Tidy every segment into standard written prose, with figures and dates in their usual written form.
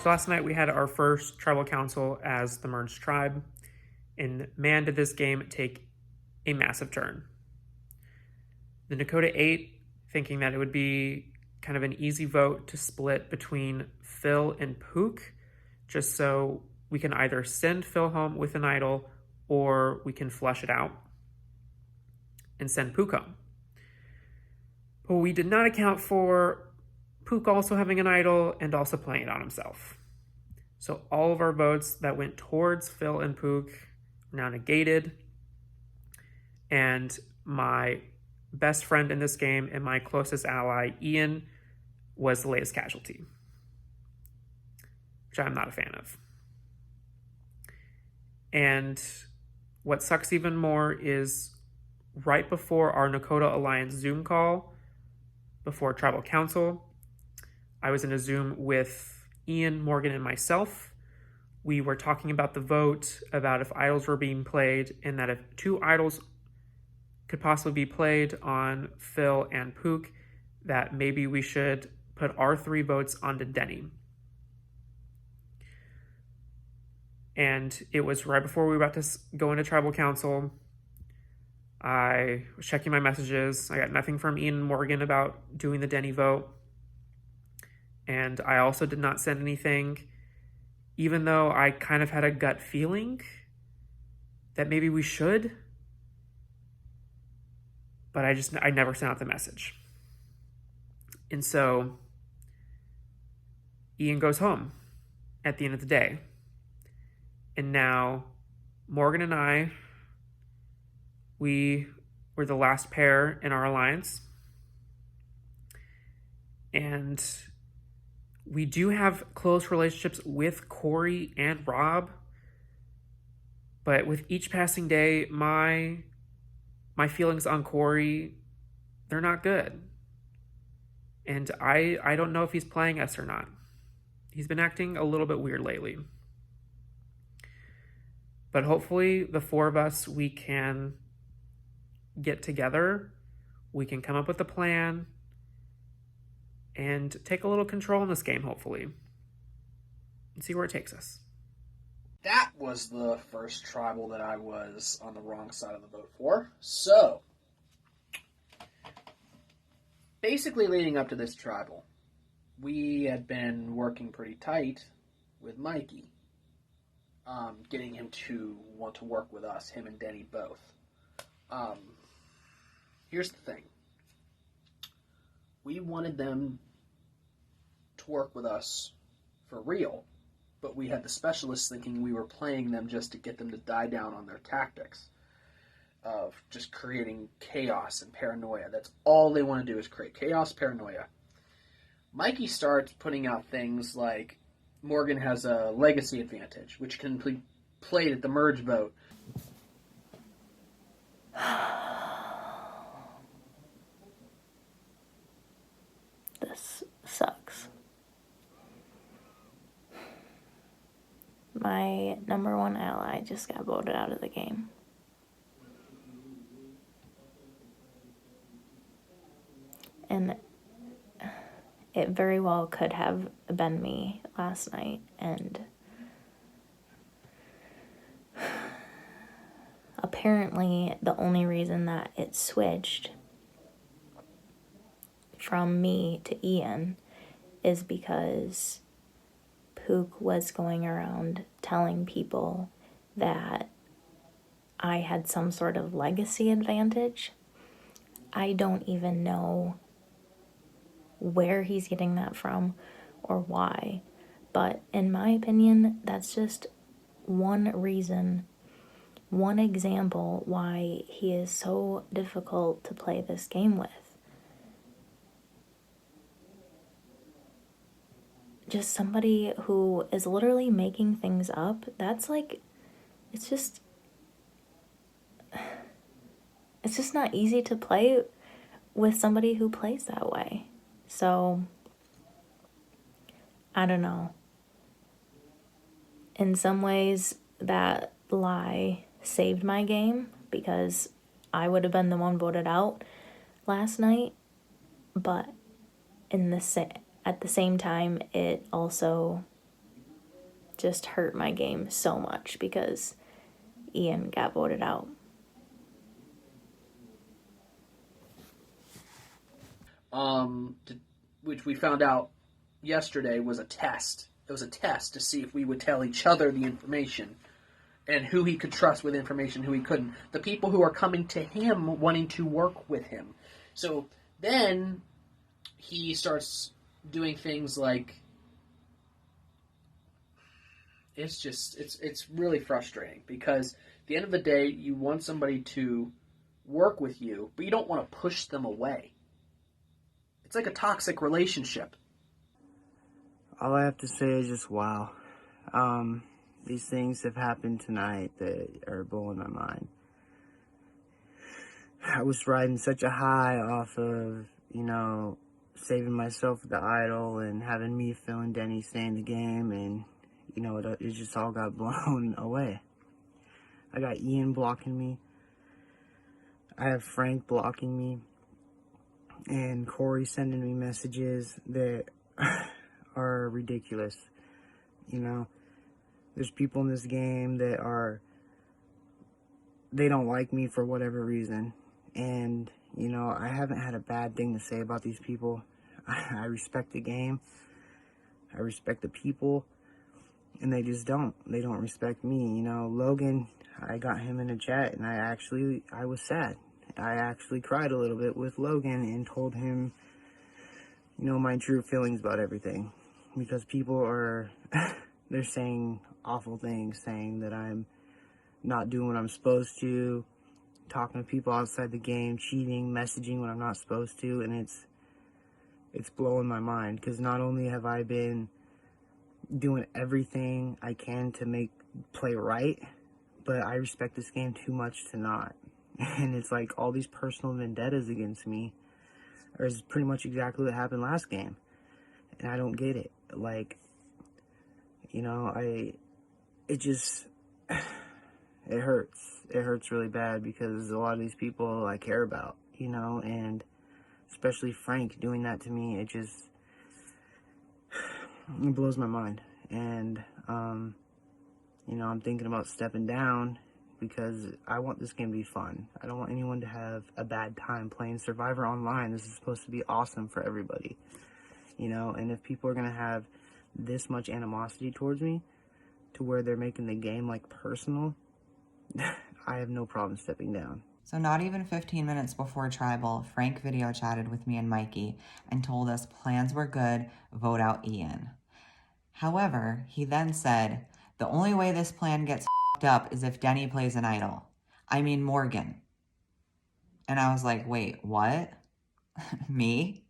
So last night we had our first tribal council as the merged tribe, and man did this game take a massive turn. The Nakota 8, thinking that it would be kind of an easy vote to split between PHILL and Pook, just so we can either send PHILL home with an idol or we can flush it out and send Pook home. But we did not account for Pook also having an idol and also playing it on himself. So all of our votes that went towards PHILL and Pook are now negated. And my best friend in this game and my closest ally, Ian, was the latest casualty, which I'm not a fan of. And what sucks even more is right before our Nakota Alliance Zoom call, before Tribal Council, I was in a Zoom with Ian, Morgan, and myself. We were talking about the vote, about if idols were being played, and that if 2 idols could possibly be played on PHILL and Pook, that maybe we should put our 3 votes onto DENNIE. And it was right before we were about to go into Tribal Council. I was checking my messages. I got nothing from Ian and Morgan about doing the DENNIE vote. And I also did not send anything, even though I kind of had a gut feeling that maybe we should. But I never sent out the message. And so Ian goes home at the end of the day. And now Morgan and I, we were the last pair in our alliance. And we do have close relationships with Corey and Rob. But with each passing day, my feelings on Corey, they're not good. And I don't know if he's playing us or not. He's been acting a little bit weird lately. But hopefully the 4 of us, we can get together. We can come up with a plan and take a little control in this game, hopefully, and see where it takes us. That was the first tribal that I was on the wrong side of the vote for. So, basically leading up to this tribal, we had been working pretty tight with Mikey, getting him to want to work with us, him and DENNIE both. Here's the thing. We wanted them to work with us for real, but we had the specialists thinking we were playing them just to get them to die down on their tactics of just creating chaos and paranoia. That's all they want to do is create chaos, paranoia. Mikey starts putting out things like Morgan has a legacy advantage, which can be played at the merge vote. This sucks. My number 1 ally just got voted out of the game. And it very well could have been me last night, and apparently the only reason that it switched from me to Ian is because Pook was going around telling people that I had some sort of legacy advantage. I don't even know where he's getting that from or why, but in my opinion, that's just one reason, one example why he is so difficult to play this game with. Just somebody who is literally making things up, that's like, it's just not easy to play with somebody who plays that way. So, I don't know. In some ways, that lie saved my game because I would have been the one voted out last night, but at the same time, it also just hurt my game so much because Ian got voted out. Which we found out yesterday was a test. It was a test to see if we would tell each other the information and who he could trust with information, who he couldn't. The people who are coming to him wanting to work with him. So then he starts doing things like, it's really frustrating because at the end of the day, you want somebody to work with you, but you don't want to push them away. It's like a toxic relationship. All I have to say is just wow. These things have happened tonight that are blowing my mind. I was riding such a high off of, saving myself with the idol and having me, Phil, and Denny stay in the game, and, it just all got blown away. I got Ian blocking me. I have Frank blocking me. And Corey sending me messages that are ridiculous. There's people in this game that they don't like me for whatever reason. And, I haven't had a bad thing to say about these people. I respect the game. I respect the people. And they just don't. They don't respect me. Logan, I got him in a chat and I was sad. I actually cried a little bit with Logan and told him, my true feelings about everything. Because people they're saying awful things, saying that I'm not doing what I'm supposed to, talking to people outside the game, cheating, messaging when I'm not supposed to, and it's blowing my mind. Because not only have I been doing everything I can to play right, but I respect this game too much to not. And it's like all these personal vendettas against me is pretty much exactly what happened last game. And I don't get it. It hurts. It hurts really bad because a lot of these people I care about, and especially Frank doing that to me, it blows my mind. And, I'm thinking about stepping down because I want this game to be fun. I don't want anyone to have a bad time playing Survivor Online. This is supposed to be awesome for everybody, and if people are going to have this much animosity towards me to where they're making the game personal, I have no problem stepping down. So not even 15 minutes before Tribal, Frank video chatted with me and Mikey and told us plans were good, vote out Ian. However, he then said, the only way this plan gets f***ed up is if Denny plays an idol. I mean Morgan. And I was like, wait, what? Me?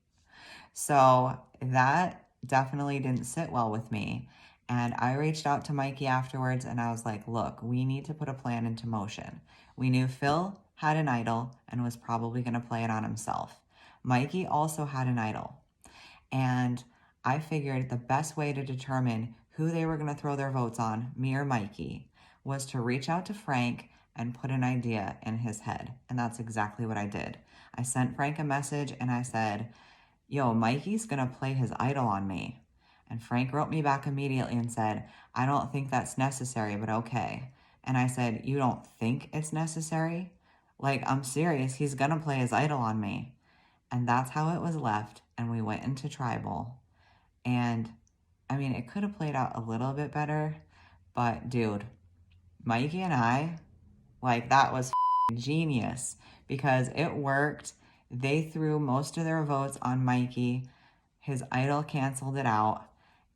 So that definitely didn't sit well with me. And I reached out to Mikey afterwards and I was like, look, we need to put a plan into motion. We knew Phil had an idol and was probably going to play it on himself. Mikey also had an idol. And I figured the best way to determine who they were going to throw their votes on, me or Mikey, was to reach out to Frank and put an idea in his head. And that's exactly what I did. I sent Frank a message and I said, yo, Mikey's going to play his idol on me. And Frank wrote me back immediately and said, I don't think that's necessary, but okay. And I said, you don't think it's necessary? I'm serious, he's going to play his idol on me. And that's how it was left. And we went into Tribal. And it could have played out a little bit better, but dude, Mikey and I, that was genius because it worked. They threw most of their votes on Mikey. His idol canceled it out.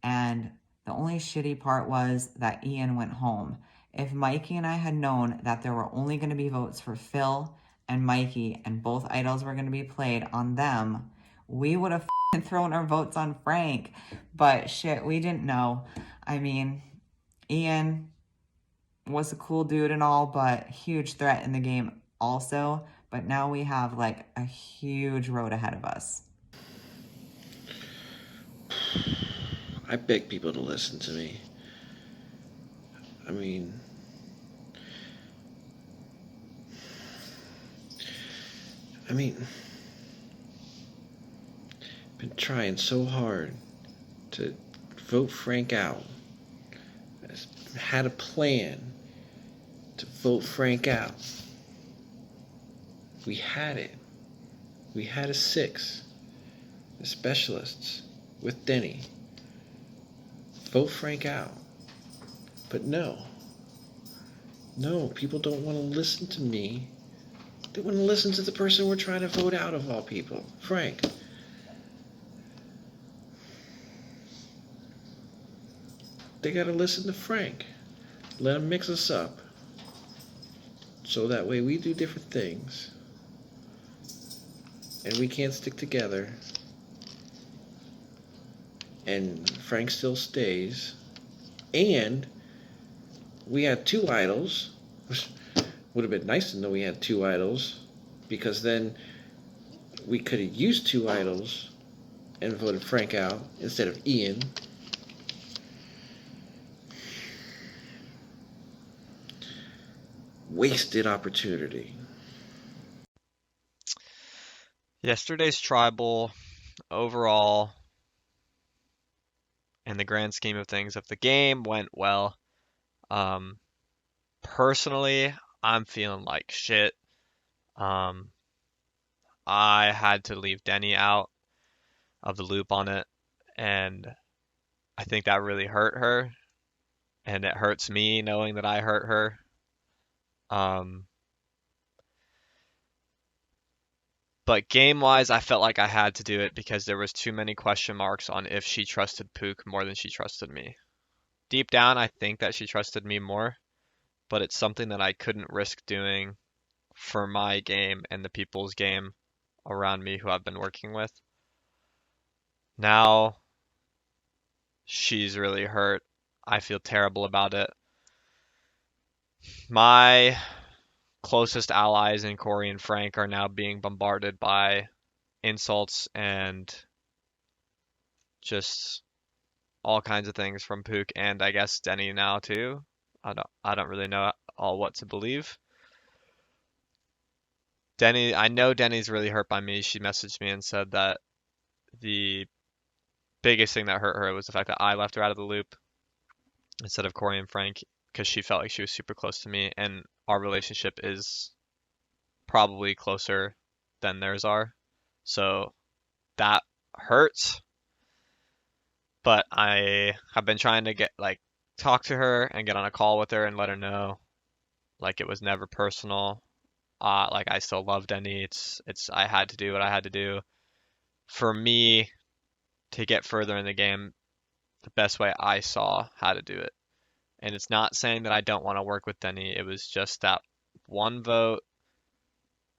And the only shitty part was that Ian went home. If Mikey and I had known that there were only going to be votes for Phil and Mikey and both idols were going to be played on them, we would have thrown our votes on Frank. But shit, we didn't know. Ian was a cool dude and all, but huge threat in the game also. But now we have a huge road ahead of us. I beg people to listen to me. Been trying so hard to vote Frank out. had a plan to vote Frank out. We had it. We had a 6, the specialists, with DENNIE. Vote Frank out. But no, people don't want to listen to me. They want to listen to the person we're trying to vote out of all people, Frank. They gotta listen to Frank. Let him mix us up. So that way we do different things. And we can't stick together. And Frank still stays. And we had 2 idols. Which would have been nice to know we had 2 idols. Because then we could have used 2 idols and voted Frank out instead of Ian. Wasted opportunity. Yesterday's tribal, overall, in the grand scheme of things, if the game went well, personally, I'm feeling like shit. I had to leave DENNIE out of the loop on it, and I think that really hurt her, and it hurts me knowing that I hurt her. But game-wise, I felt like I had to do it because there was too many question marks on if she trusted Pook more than she trusted me. Deep down, I think that she trusted me more, but it's something that I couldn't risk doing for my game and the people's game around me who I've been working with. Now, she's really hurt. I feel terrible about it. My closest allies in Corey and Frank are now being bombarded by insults and just all kinds of things from Pook and I guess DENNIE now too. I don't really know all what to believe. DENNIE, I know DENNIE's really hurt by me. She messaged me and said that the biggest thing that hurt her was the fact that I left her out of the loop instead of Corey and Frank because she felt like she was super close to me, and our relationship is probably closer than theirs are. So that hurts. But I have been trying to talk to her and get on a call with her and let her know it was never personal. I still love DENNIE. I had to do what I had to do. For me to get further in the game, the best way I saw how to do it. And it's not saying that I don't want to work with DENNIE. It was just that one vote,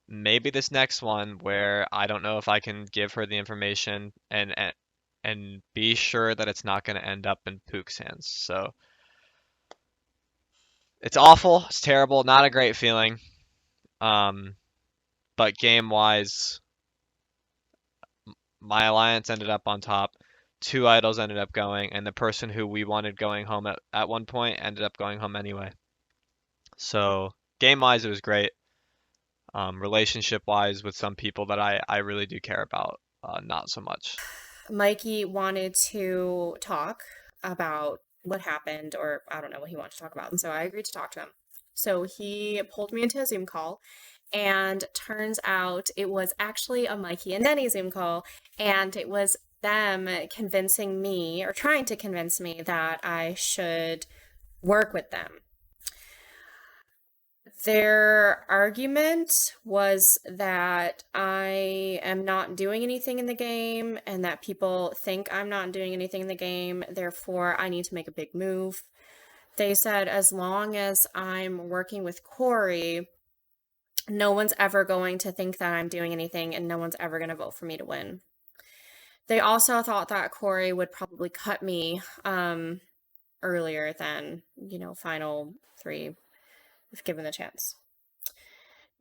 maybe this next one, where I don't know if I can give her the information and be sure that it's not going to end up in Pook's hands. So it's awful. It's terrible. Not a great feeling. But game-wise, my alliance ended up on top. 2 idols ended up going, and the person who we wanted going home at one point ended up going home anyway. So game-wise, it was great. Relationship-wise, with some people that I really do care about, not so much. Mikey wanted to talk about what happened, or I don't know what he wanted to talk about, and so I agreed to talk to him. So he pulled me into a Zoom call, and turns out it was actually a Mikey and DENNIE Zoom call, and it was them convincing me, or trying to convince me, that I should work with them. Their argument was that I am not doing anything in the game and that people think I'm not doing anything in the game, therefore I need to make a big move. They said as long as I'm working with Corey, no one's ever going to think that I'm doing anything and no one's ever going to vote for me to win. They also thought that Corey would probably cut me earlier than, final 3 if given the chance.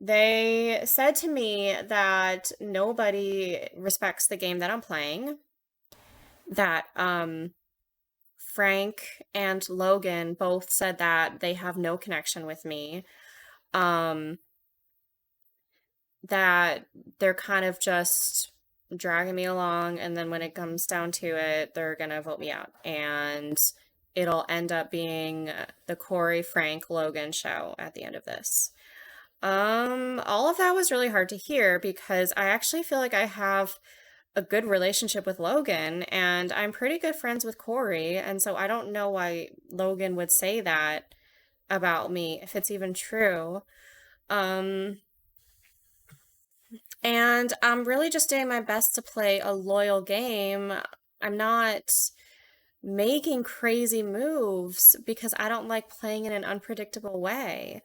They said to me that nobody respects the game that I'm playing, that Frank and Logan both said that they have no connection with me, that they're kind of just dragging me along, and then when it comes down to it, they're gonna vote me out. And it'll end up being the Corey, Frank, Logan show at the end of this. All of that was really hard to hear because I actually feel like I have a good relationship with Logan and I'm pretty good friends with Corey, and so I don't know why Logan would say that about me, if it's even true. And I'm really just doing my best to play a loyal game. I'm not making crazy moves because I don't like playing in an unpredictable way.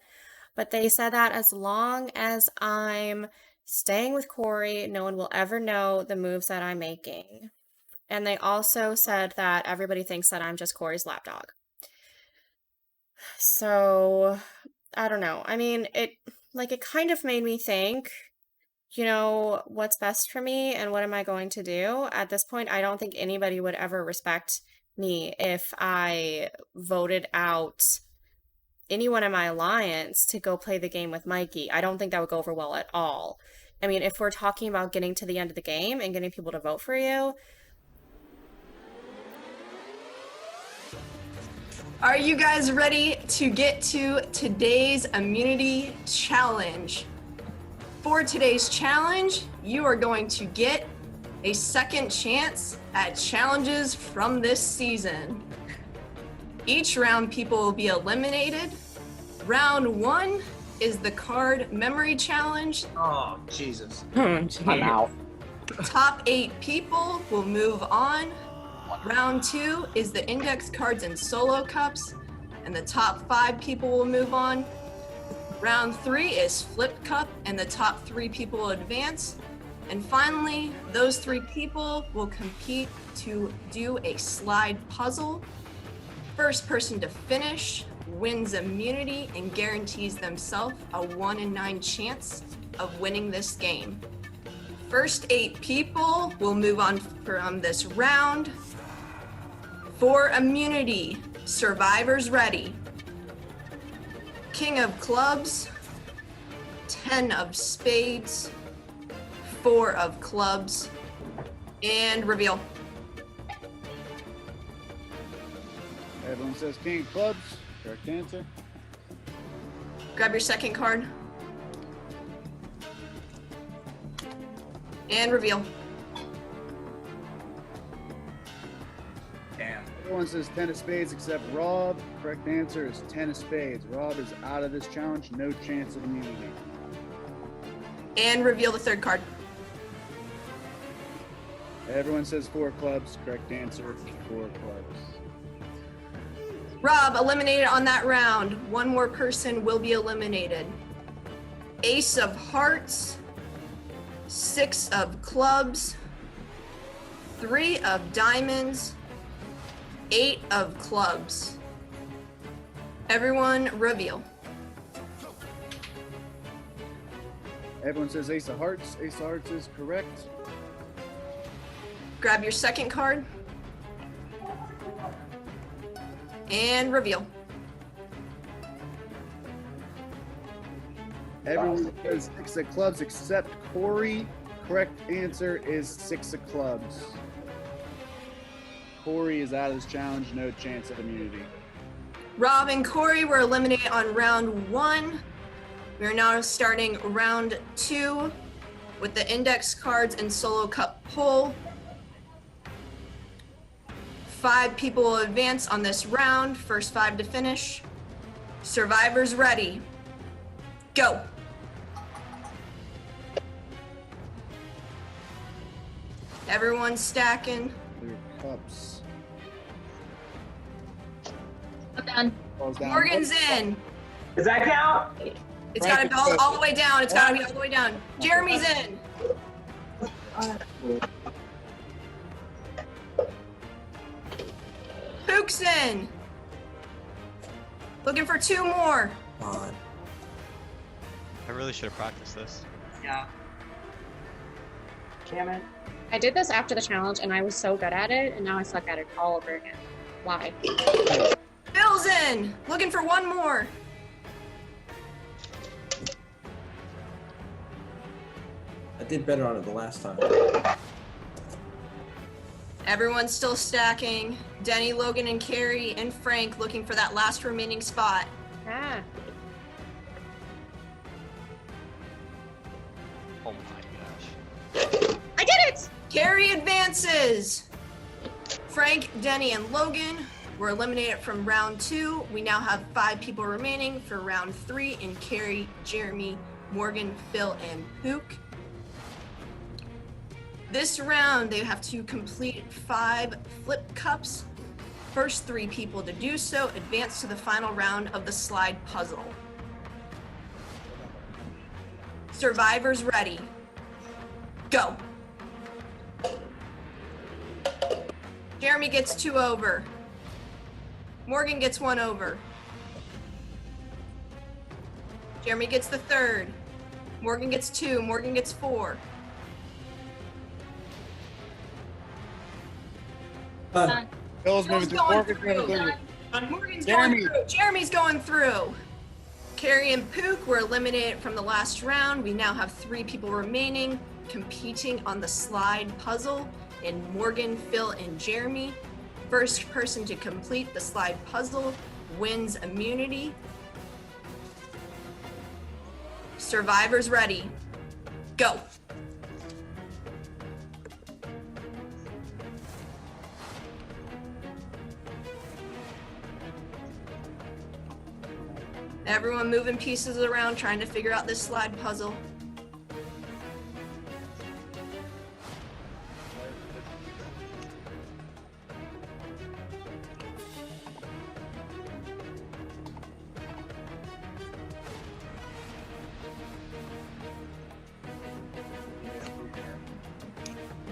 But they said that as long as I'm staying with Corey, no one will ever know the moves that I'm making. And they also said that everybody thinks that I'm just Corey's lapdog. So, I don't know. I mean, it kind of made me think, you know, what's best for me and what am I going to do? At this point, I don't think anybody would ever respect me if I voted out anyone in my alliance to go play the game with Mikey. I don't think that would go over well at all. I mean, if we're talking about getting to the end of the game and getting people to vote for you. Are you guys ready to get to today's immunity challenge? For today's challenge, you are going to get a second chance at challenges from this season. Each round, people will be eliminated. Round 1 is the card memory challenge. Oh, Jesus. I'm out. Top 8 people will move on. Round 2 is the index cards and solo cups, and the top 5 people will move on. Round 3 is flip cup, and the top 3 people will advance. And finally, those 3 people will compete to do a slide puzzle. First person to finish wins immunity and guarantees themselves a 1 in 9 chance of winning this game. First 8 people will move on from this round. For immunity, survivors ready. King of clubs, 10 of spades, 4 of clubs, and reveal. Everyone says king of clubs. Correct answer. Grab your second card. And reveal. Damn. Everyone says 10 of spades except Rob. Correct answer is 10 of spades. Rob is out of this challenge. No chance of immunity. And reveal the third card. Everyone says 4 clubs. Correct answer, 4 clubs. Rob eliminated on that round. 1 more person will be eliminated. Ace of hearts, 6 of clubs, 3 of diamonds, 8 of clubs. Everyone reveal. Everyone says ace of hearts. Ace of hearts is correct. Grab your second card. And reveal. Everyone says 6 of clubs except Corey. Correct answer is 6 of clubs. Corey is out of this challenge. No chance of immunity. Rob and Corey were eliminated on round 1. We are now starting round 2 with the index cards and solo cup pull. 5 people will advance on this round. First 5 to finish. Survivors ready. Go. Everyone's stacking. Clear cups. I'm done. Falls down. Morgan's in. Does that count? It's got to be all the way down. It's got to be all the way down. Jeremy's in. Pook's in. Looking for 2 more. I really should have practiced this. Yeah. Damn it. I did this after the challenge and I was so good at it, and now I suck at it all over again. Why? Phil's in. Looking for 1 more. I did better on it the last time. Everyone's still stacking. Dennie, Logan, and Carrie, and Frank looking for that last remaining spot. Ah. Oh my gosh. I did it! Carrie advances! Frank, Dennie, and Logan were eliminated from round 2. We now have 5 people remaining for round 3 in Carrie, Jeremy, Morgan, Phil, and Pook. This round, they have to complete 5 flip cups. First 3 people to do so advance to the final round of the slide puzzle. Survivors ready. Go. Jeremy gets 2 over. Morgan gets 1 over. Jeremy gets the 3rd. Morgan gets 2. Morgan gets 4. Done. Phil's moving through. Morgan's going through. Morgan's Jeremy. going through. Jeremy's going through. Carrie and Pook were eliminated from the last round. We now have 3 people remaining competing on the slide puzzle in Morgan, Phil, and Jeremy. First person to complete the slide puzzle wins immunity. Survivors ready. Go. Everyone moving pieces around, trying to figure out this slide puzzle.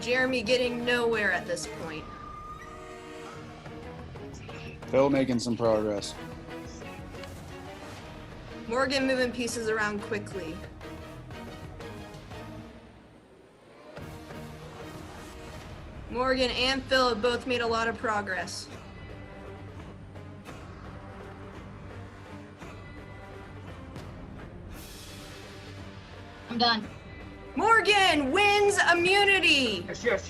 Jeremy getting nowhere at this point. Phil making some progress. Morgan moving pieces around quickly. Morgan and Phil have both made a lot of progress. I'm done. Morgan wins immunity. Yes.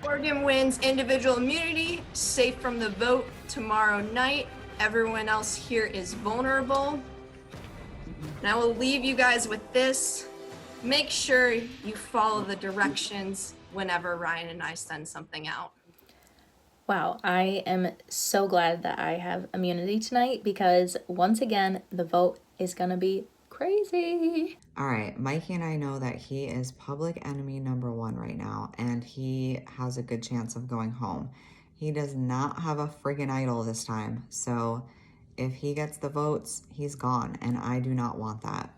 Morgan wins individual immunity, safe from the vote tomorrow night. Everyone else here is vulnerable. And I will leave you guys with this. Make sure you follow the directions whenever Ryan and I send something out. Wow, I am so glad that I have immunity tonight because once again, the vote is gonna be crazy. All right, Mikey and I know that he is public enemy number 1 right now, and he has a good chance of going home. He does not have a friggin' idol this time, so if he gets the votes, he's gone, and I do not want that.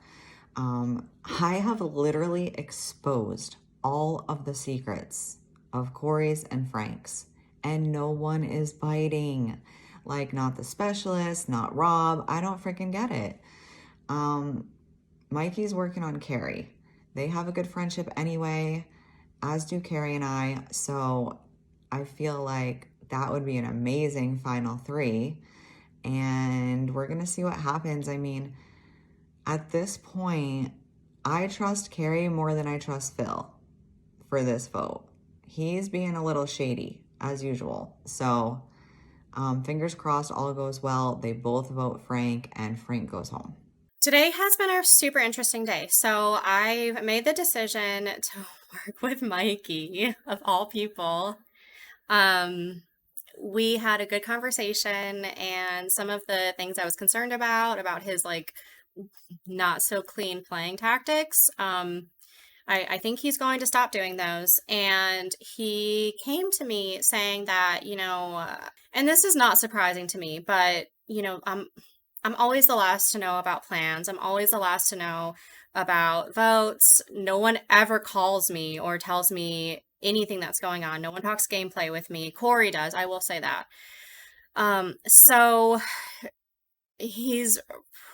I have literally exposed all of the secrets of Corey's and Frank's, and no one is biting. Like, not the specialist, not Rob. I don't freaking get it. Mikey's working on Carrie. They have a good friendship anyway, as do Carrie and I, so I feel like that would be an amazing final 3, and we're gonna see what happens. I mean, at this point, I trust Carrie more than I trust Phil for this vote. He's being a little shady, as usual, so fingers crossed all goes well. They both vote Frank, and Frank goes home. Today has been a super interesting day. So I've made the decision to work with Mikey, of all people. We had a good conversation, and some of the things I was concerned about his like not so clean playing tactics, I think he's going to stop doing those. And he came to me saying that, and this is not surprising to me, but, I'm always the last to know about plans. I'm always the last to know about votes. No one ever calls me or tells me anything that's going on. No one talks gameplay with me. Corey does, I will say that. So he's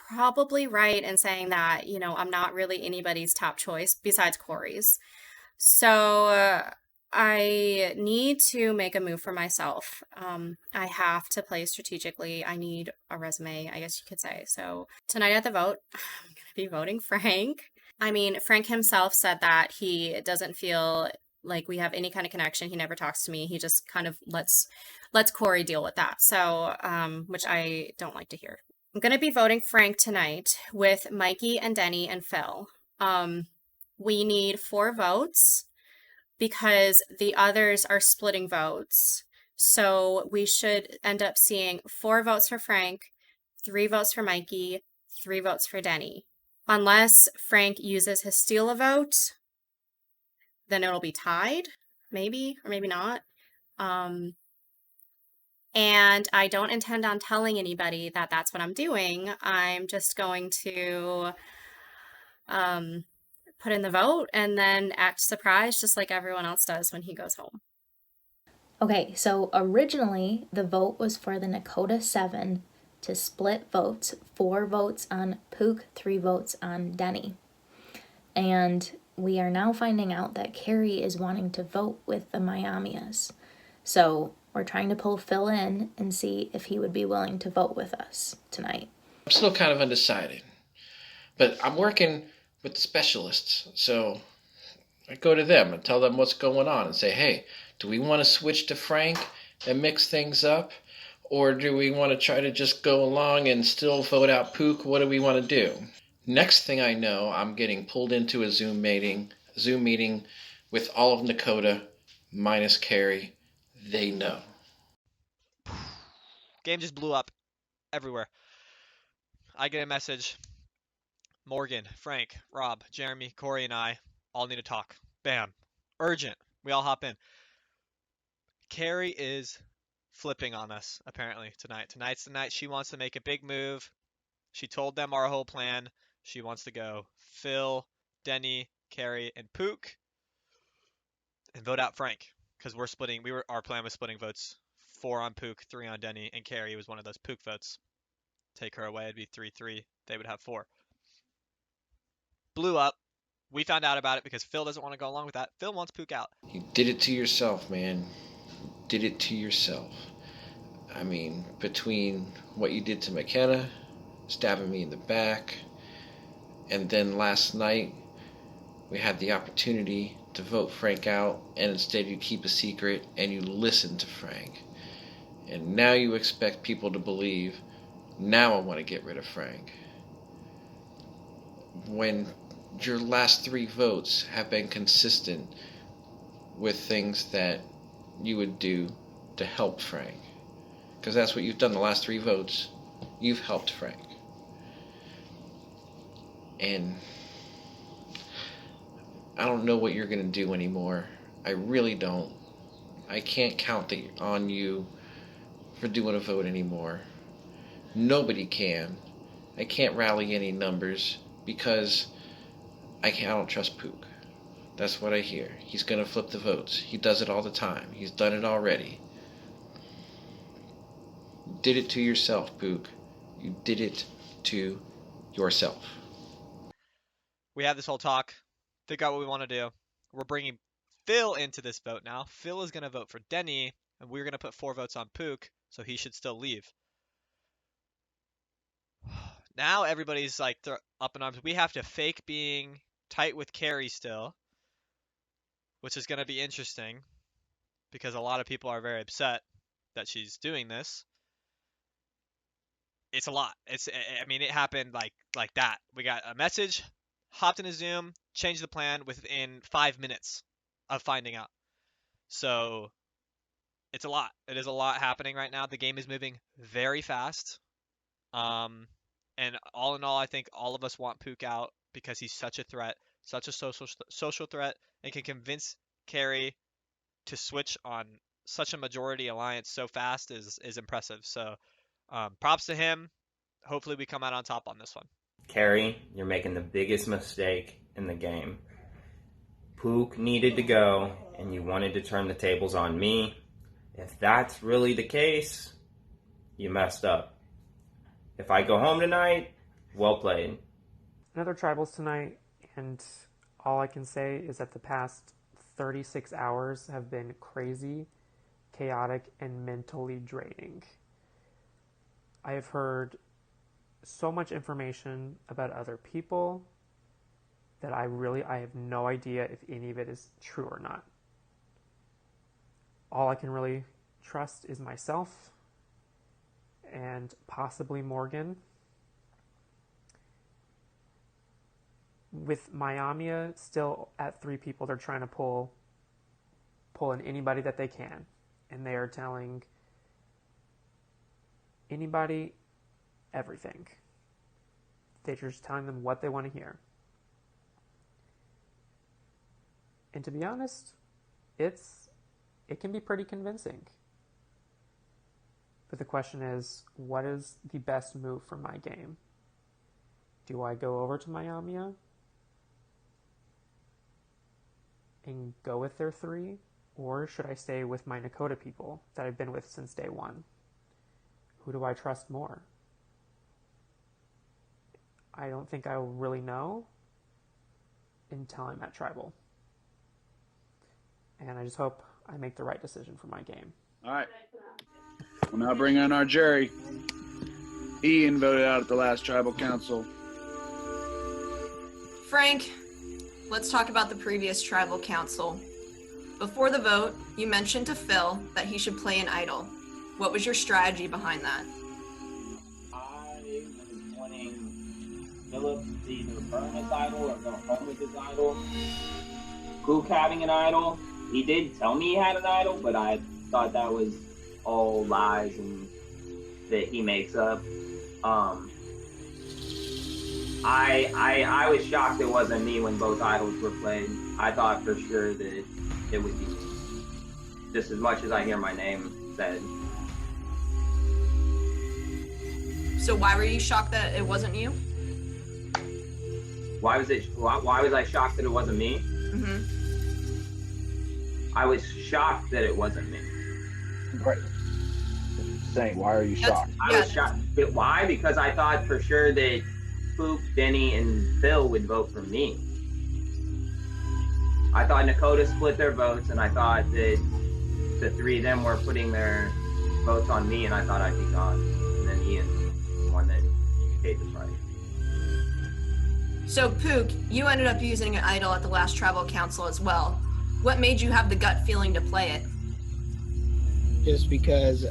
probably right in saying that, I'm not really anybody's top choice besides Corey's. So I need to make a move for myself. I have to play strategically. I need a resume, I guess you could say. So tonight at the vote, I'm going to be voting Frank. I mean, Frank himself said that he doesn't feel like we have any kind of connection. He never talks to me. He just kind of lets Corey deal with that. So, which I don't like to hear. I'm going to be voting Frank tonight with Mikey and Denny and Phil. We need 4 votes because the others are splitting votes. So we should end up seeing 4 votes for Frank, 3 votes for Mikey, 3 votes for Denny. Unless Frank uses his steal a vote, then it'll be tied, maybe, or maybe not. And I don't intend on telling anybody that that's what I'm doing. I'm just going to put in the vote and then act surprised just like everyone else does when he goes home. Okay, so originally the vote was for the Nakota 7 to split votes, 4 votes on Pook, 3 votes on Denny. And we are now finding out that CARRIE is wanting to vote with the Miamias. So we're trying to pull Phil in and see if he would be willing to vote with us tonight. I'm still kind of undecided, but I'm working with the specialists, so I go to them and tell them what's going on and say, hey, do we want to switch to Frank and mix things up? Or do we want to try to just go along and still vote out Pook? What do we want to do? Next thing I know, I'm getting pulled into a Zoom meeting with all of Nakota minus CARRIE. They know. Game just blew up everywhere. I get a message. Morgan, Frank, Rob, Jeremy, Corey, and I all need to talk. Bam. Urgent. We all hop in. CARRIE is flipping on us, apparently, tonight. Tonight's the night she wants to make a big move. She told them our whole plan. She wants to go Phil, Denny, CARRIE, and Pook and vote out Frank. Because our plan was splitting votes. 4 on Pook, 3 on Denny, and CARRIE was one of those Pook votes. Take her away, it'd be 3-3. They would have 4. Blew up. We found out about it because Phil doesn't want to go along with that. Phil wants Pook out. You did it to yourself, man. You did it to yourself. I mean, between what you did to McKenna, stabbing me in the back, and then last night we had the opportunity to vote Frank out, and instead you keep a secret and you listen to Frank. And now you expect people to believe, now I want to get rid of Frank. When your last 3 votes have been consistent with things that you would do to help Frank. Because that's what you've done the last 3 votes. You've helped Frank. And I don't know what you're going to do anymore. I really don't. I can't count on you for doing a vote anymore. Nobody can. I can't rally any numbers because I don't trust Pook. That's what I hear. He's going to flip the votes. He does it all the time. He's done it already. You did it to yourself, Pook. You did it to yourself. We had this whole talk. Figure out what we want to do. We're bringing Phil into this vote now. Phil is going to vote for Denny, and we're going to put 4 votes on Pook, so he should still leave. Now everybody's like up in arms. We have to fake being tight with CARRIE still, which is going to be interesting because a lot of people are very upset that she's doing this. It's a lot. It happened like that. We got a message, hopped in a Zoom, changed the plan within 5 minutes of finding out. So it's a lot. It is a lot happening right now. The game is moving very fast. And all in all, I think all of us want Pook out because he's such a threat, such a social threat, and can convince CARRIE to switch on such a majority alliance so fast is impressive. So props to him. Hopefully we come out on top on this one. CARRIE, you're making the biggest mistake in the game. Pook needed to go, and you wanted to turn the tables on me. If that's really the case, you messed up. If I go home tonight, well played. Another tribals tonight, and all I can say is that the past 36 hours have been crazy, chaotic, and mentally draining. I have heard so much information about other people that I have no idea if any of it is true or not. all I can really trust is myself and possibly Morgan. With Miami still at 3 people, they're trying to pull in anybody that they can. And they are telling anybody everything. They're just telling them what they want to hear. And to be honest, it can be pretty convincing. But the question is, what is the best move for my game? Do I go over to Miami and go with their 3? Or should I stay with my Nakota people that I've been with since day 1? Who do I trust more? I don't think I will really know until I'm at Tribal. And I just hope I make the right decision for my game. All right. We'll now bring on our jury. Ian voted out at the last Tribal Council. Frank, let's talk about the previous Tribal Council. Before the vote, you mentioned to Phil that he should play an idol. What was your strategy behind that? I was wanting Philip to either burn his idol or go home with his idol. Pook having an idol. He did tell me he had an idol, but I thought that was all lies and that he makes up. I was shocked it wasn't me when both idols were played. I thought for sure that it would be me. Just as much as I hear my name said. So why were you shocked that it wasn't you? Why was I shocked that it wasn't me? Mm-hmm. I was shocked that it wasn't me. Right. Saying, why are you shocked? I was shocked. But why? Because I thought for sure that Pook, Denny, and Phil would vote for me. I thought Nakota split their votes, and I thought that the 3 of them were putting their votes on me, and I thought I'd be gone. And then Ian, the one that paid the price. So Pook, you ended up using an idol at the last Tribal Council as well. What made you have the gut feeling to play it? Just because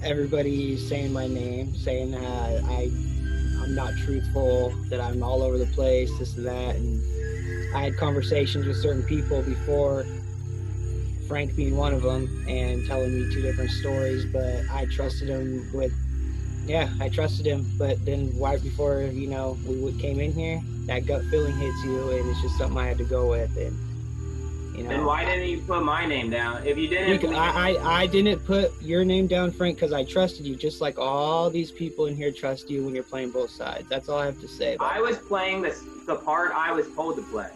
everybody's saying my name, saying that I'm not truthful, that I'm all over the place, this and that, and I had conversations with certain people before, Frank being one of them, and telling me 2 different stories, but I trusted him I trusted him, but then right before, we came in here, that gut feeling hits you, and it's just something I had to go with, and Then why didn't you put my name down? If you didn't, I didn't put your name down, Frank, because I trusted you, just like all these people in here trust you when you're playing both sides. That's all I have to say about I was playing the part I was told to play.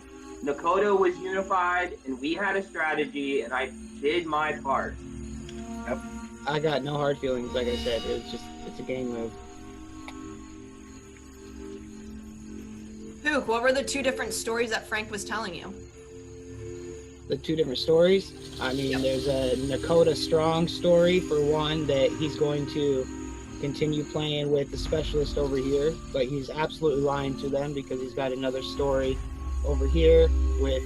Nakota was unified, and we had a strategy, and I did my part. Yep. I got no hard feelings, like I said. It's a game move. Pook, what were the 2 different stories that Frank was telling you? The 2 different stories? I mean, there's a Nakota Strong story, for one, that he's going to continue playing with the specialist over here, but he's absolutely lying to them because he's got another story over here with,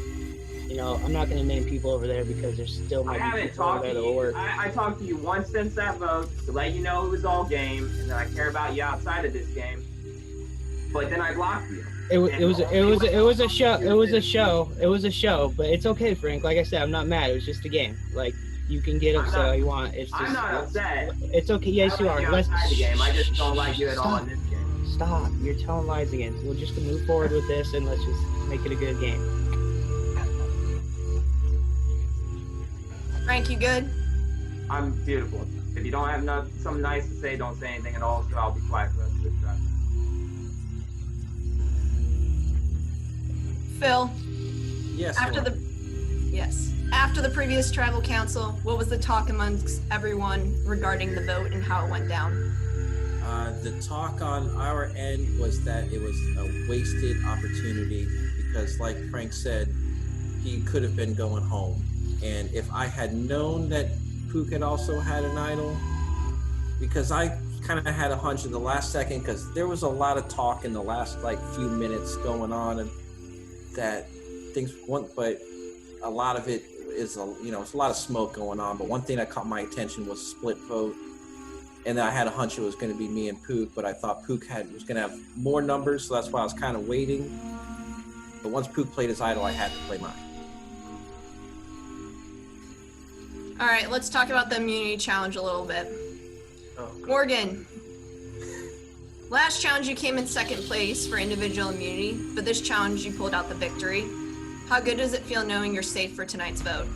I'm not going to name people over there because there's still I haven't talked to you. I talked to you once since that vote to let you know it was all game and that I care about you outside of this game. But then I blocked you. It was a show, but it's okay, Frank. Like I said, I'm not mad. It was just a game. Like, you can get upset all you want. I'm not upset. It's okay. Yes, you are. Outside the game. I just don't like you at all in this game. Stop. You're telling lies again. We'll just move forward with this and let's just make it a good game. Frank, you good? I'm beautiful. If you don't have something nice to say, don't say anything at all, so I'll be quiet for the rest of this drive. Phil? Yes. After the previous Tribal Council, what was the talk amongst everyone regarding the vote and how it went down? The talk on our end was that it was a wasted opportunity because, like Frank said, he could have been going home. And if I had known that Pook had also had an idol, because I kind of had a hunch in the last second, because there was a lot of talk in the last few minutes going on, and that things went, but a lot of it it's a lot of smoke going on. But one thing that caught my attention was split vote, and then I had a hunch it was going to be me and Pook, but I thought Pook was going to have more numbers, so that's why I was kind of waiting. But once Pook played his idol, I had to play mine. All right, let's talk about the immunity challenge a little bit. Morgan, last challenge you came in second place for individual immunity, but this challenge you pulled out the victory. How good does it feel knowing you're safe for tonight's vote?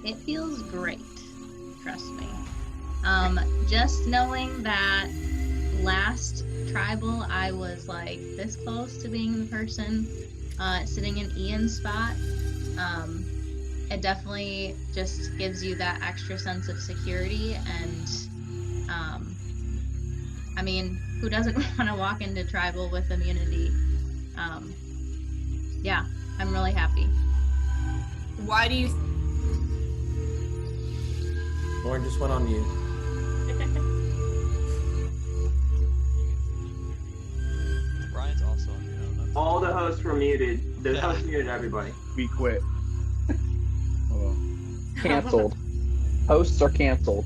It feels great, trust me. Just knowing that last tribal I was like this close to being the person sitting in Ian's spot, it definitely just gives you that extra sense of security. And I mean, who doesn't want to walk into tribal with immunity? Yeah, I'm really happy. Why do you Lauren just went on mute. Brian's also on mute. All the hosts were muted. The host muted everybody. We quit. Canceled. Hosts are canceled.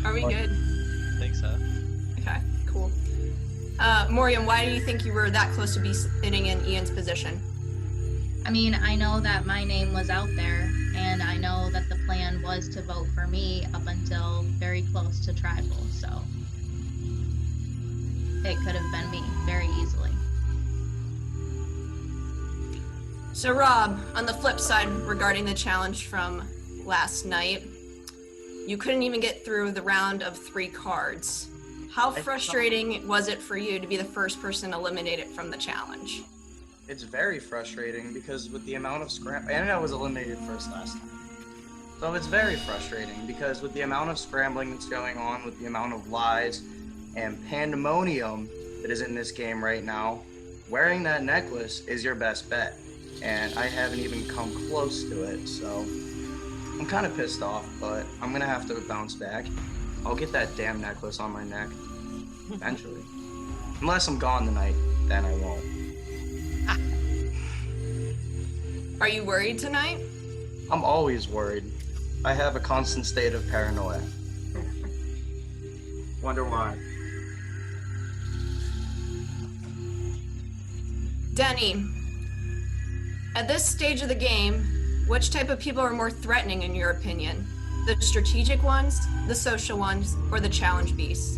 Are we good? I think so. Okay, cool. Morgan, why do you think you were that close to be sitting in Ian's position? I mean, I know that my name was out there, and I know that the plan was to vote for me up until very close to tribal, so it could have been me very easily. So Rob, on the flip side regarding the challenge from last night, you couldn't even get through the round of 3 cards. How frustrating was it for you to be the first person eliminated from the challenge? It's very frustrating because with the amount of scram, and I was eliminated first last time. So it's very frustrating because with the amount of scrambling that's going on, with the amount of lies and pandemonium that is in this game right now, wearing that necklace is your best bet. And I haven't even come close to it, so I'm kind of pissed off, but I'm gonna have to bounce back. I'll get that damn necklace on my neck eventually. Unless I'm gone tonight, then I won't. Are you worried tonight? I'm always worried. I have a constant state of paranoia. Wonder why. Denny, at this stage of the game, which type of people are more threatening in your opinion? The strategic ones, the social ones, or the challenge beasts?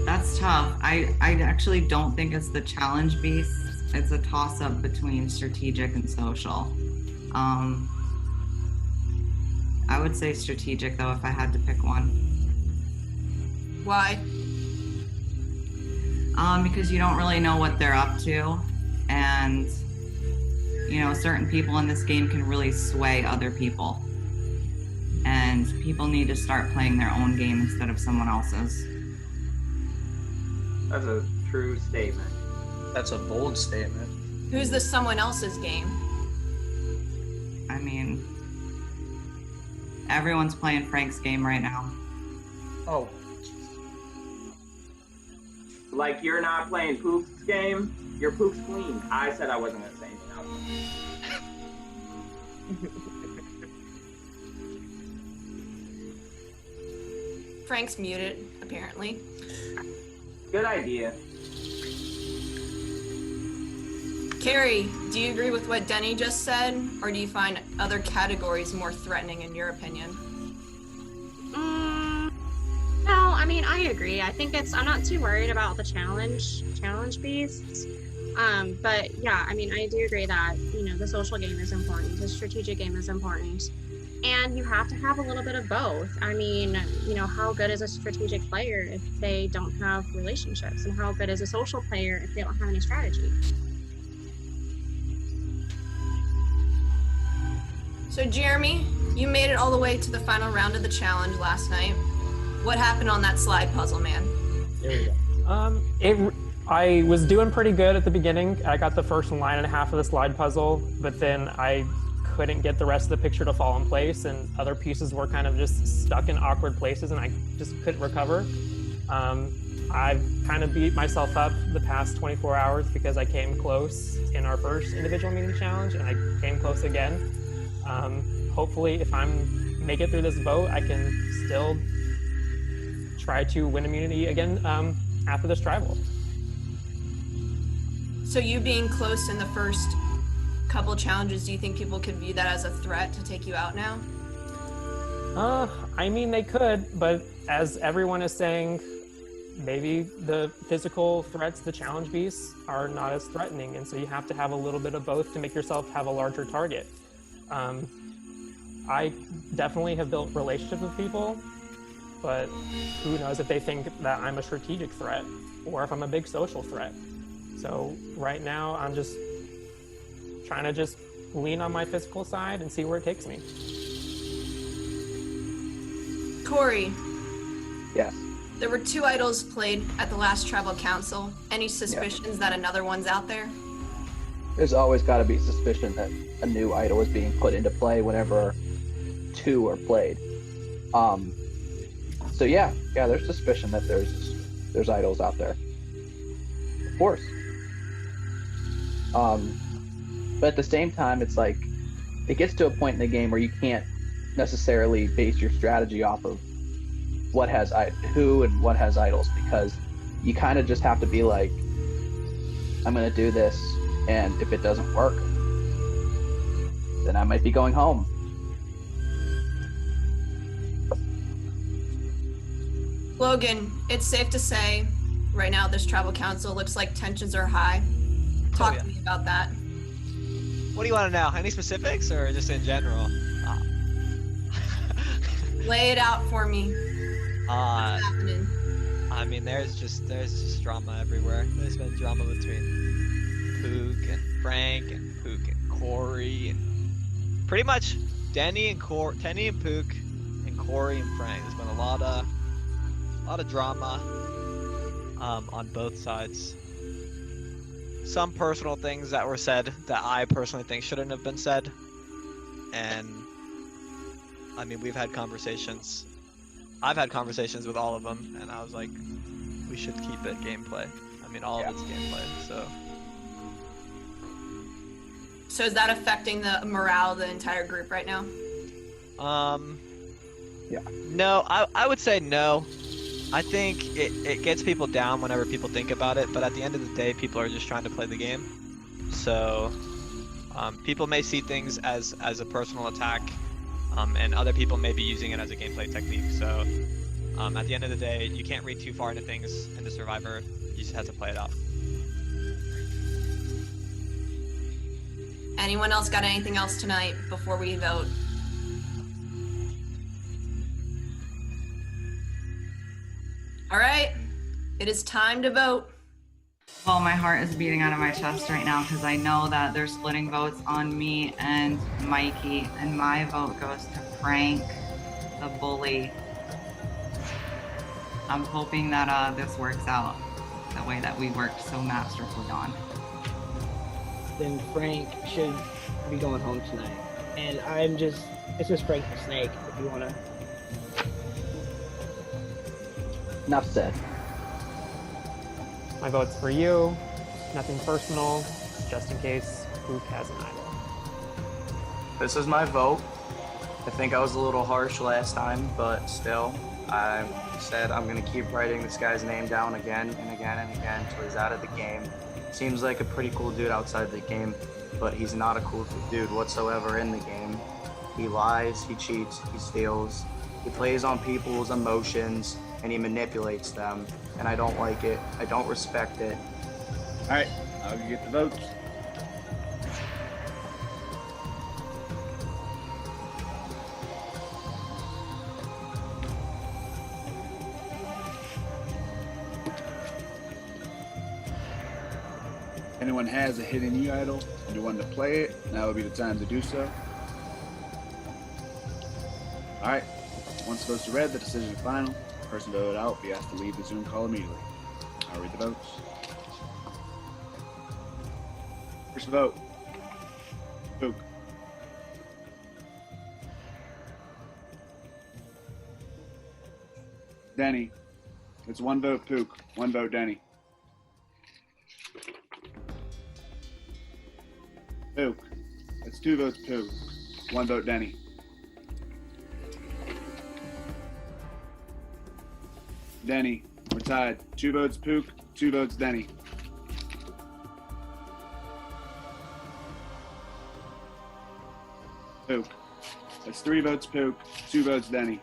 That's tough. I actually don't think it's the challenge beast. It's a toss-up between strategic and social. I would say strategic though if I had to pick one. Why? Because you don't really know what they're up to, and you know, certain people in this game can really sway other people, and people need to start playing their own game instead of someone else's. That's a true statement. That's a bold statement. Who's the someone else's game? I mean, everyone's playing Frank's game right now. Oh. Like, you're not playing Pook's game? Your Pook's clean. I said I wasn't going to say anything else. Frank's muted, apparently. Good idea. Carrie, do you agree with what Denny just said, or do you find other categories more threatening in your opinion? No, I mean, I agree. I think I'm not too worried about the challenge beasts. But yeah, I mean, I do agree that, you know, the social game is important, the strategic game is important, and you have to have a little bit of both. I mean, you know, how good is a strategic player if they don't have relationships, and how good is a social player if they don't have any strategy? So Jeremy, you made it all the way to the final round of the challenge last night. What happened on that slide puzzle, man? There we go. I was doing pretty good at the beginning. I got the first line and a half of the slide puzzle, but then I couldn't get the rest of the picture to fall in place, and other pieces were kind of just stuck in awkward places, and I just couldn't recover. I've kind of beat myself up the past 24 hours because I came close in our first individual immunity challenge, and I came close again. Hopefully, if I make it through this vote, I can still try to win immunity again after this tribal. So you being close in the first couple challenges, do you think people could view that as a threat to take you out now? I mean, they could, but as everyone is saying, maybe the physical threats, the challenge beasts, are not as threatening, and so you have to have a little bit of both to make yourself have a larger target. I definitely have built relationships with people, but who knows if they think that I'm a strategic threat or if I'm a big social threat. So right now, I'm just trying to just lean on my physical side and see where it takes me. Corey. Yes. There were 2 idols played at the last tribal council. Any suspicions that another one's out there? There's always got to be suspicion that a new idol is being put into play whenever 2 are played. So yeah, there's suspicion that there's idols out there. Of course. But at the same time, it's like it gets to a point in the game where you can't necessarily base your strategy off of who and what has idols, because you kind of just have to be like, I'm gonna do this, and if it doesn't work, then I might be going home. Logan, it's safe to say right now this tribal council looks like tensions are high. Talk to me about that. What do you want to know? Any specifics or just in general? Lay it out for me. What's happening? I mean, there's just drama everywhere. There's been drama between Pook and Frank and Pook and Corey and pretty much DENNIE and Pook and Corey and Frank. There's been a lot of drama on both sides. Some personal things that were said that I personally think shouldn't have been said, and I mean, we've had conversations. I've had conversations with all of them, and I was like, we should keep it gameplay. I mean, all of it's gameplay, so. So is that affecting the morale of the entire group right now? Yeah. No, I would say no. I think it gets people down whenever people think about it, but at the end of the day, people are just trying to play the game. So, people may see things as a personal attack, and other people may be using it as a gameplay technique. So, at the end of the day, you can't read too far into things in the Survivor. You just have to play it out. Anyone else got anything else tonight before we vote? All right, it is time to vote. Well, my heart is beating out of my chest right now because I know that they're splitting votes on me and Mikey, and my vote goes to Frank, the bully. I'm hoping that this works out the way that we worked so masterfully on. Then Frank should be going home tonight. And it's just Frank the Snake, if you want to. Enough said. My vote's for you. Nothing personal, just in case Pook has an idol. This is my vote. I think I was a little harsh last time, but still, I said I'm going to keep writing this guy's name down again and again and again until he's out of the game. Seems like a pretty cool dude outside the game, but he's not a cool dude whatsoever in the game. He lies, he cheats, he steals, he plays on people's emotions, and he manipulates them, and I don't like it. I don't respect it. All right, I'll get the votes. Anyone has a hidden E idol and you want to play it, now would be the time to do so. All right, once votes are read, the decision is final. The person voted out will be asked to leave the Zoom call immediately. I'll read the votes. First vote, Pook. DENNIE, It's 1 vote Pook, 1 vote Denny. Pook. It's 2 votes Pook, 1 vote Denny. Denny. We're tied. 2 votes Pook, 2 votes Denny. Pook. That's 3 votes Pook, 2 votes Denny.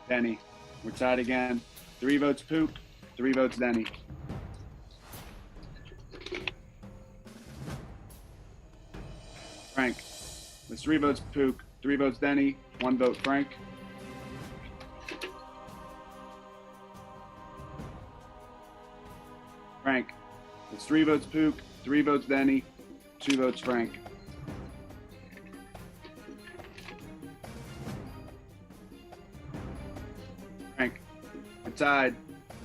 Denny. We're tied again. 3 votes Pook, 3 votes Denny. Frank. That's 3 votes Pook, 3 votes Denny, 1 vote Frank. Frank. That's 3 votes Pook, 3 votes Denny, 2 votes Frank. Frank. We're tied.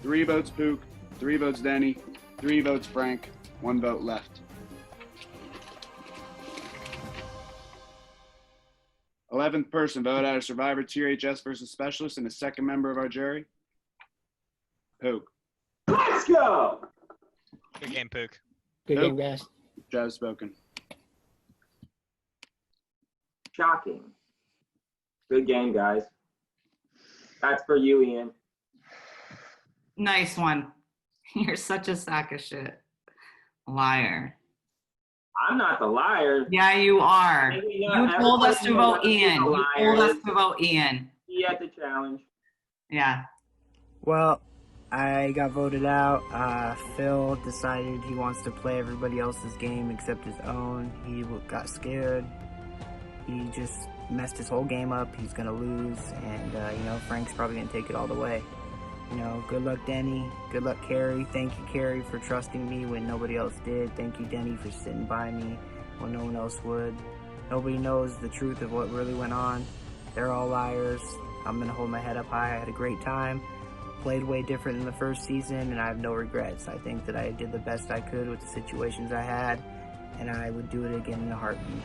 3 votes Pook, 3 votes Denny, 3 votes Frank, 1 vote left. 11th person, vote out of Survivor TRHS versus Specialist and the second member of our jury. Pook. Let's go! Good game, Pook. Good Nope. game, guys. Joe spoken. Shocking. Good game, guys. That's for you, Ian. Nice one. You're such a sack of shit. Liar. I'm not the liar. Yeah, you are. Maybe You not told us to everybody vote wants be Ian. the You told liar. us to vote Ian. He had the challenge. Yeah. Well, I got voted out. Phil decided he wants to play everybody else's game except his own. He got scared. He just messed his whole game up. He's gonna lose, and you know, Frank's probably gonna take it all the way. You know, good luck, Denny. Good luck, Carrie. Thank you, Carrie, for trusting me when nobody else did. Thank you, Denny, for sitting by me when no one else would. Nobody knows the truth of what really went on. They're all liars. I'm gonna hold my head up high. I had a great time. Played way different than the first season, and I have no regrets. I think that I did the best I could with the situations I had, and I would do it again in a heartbeat.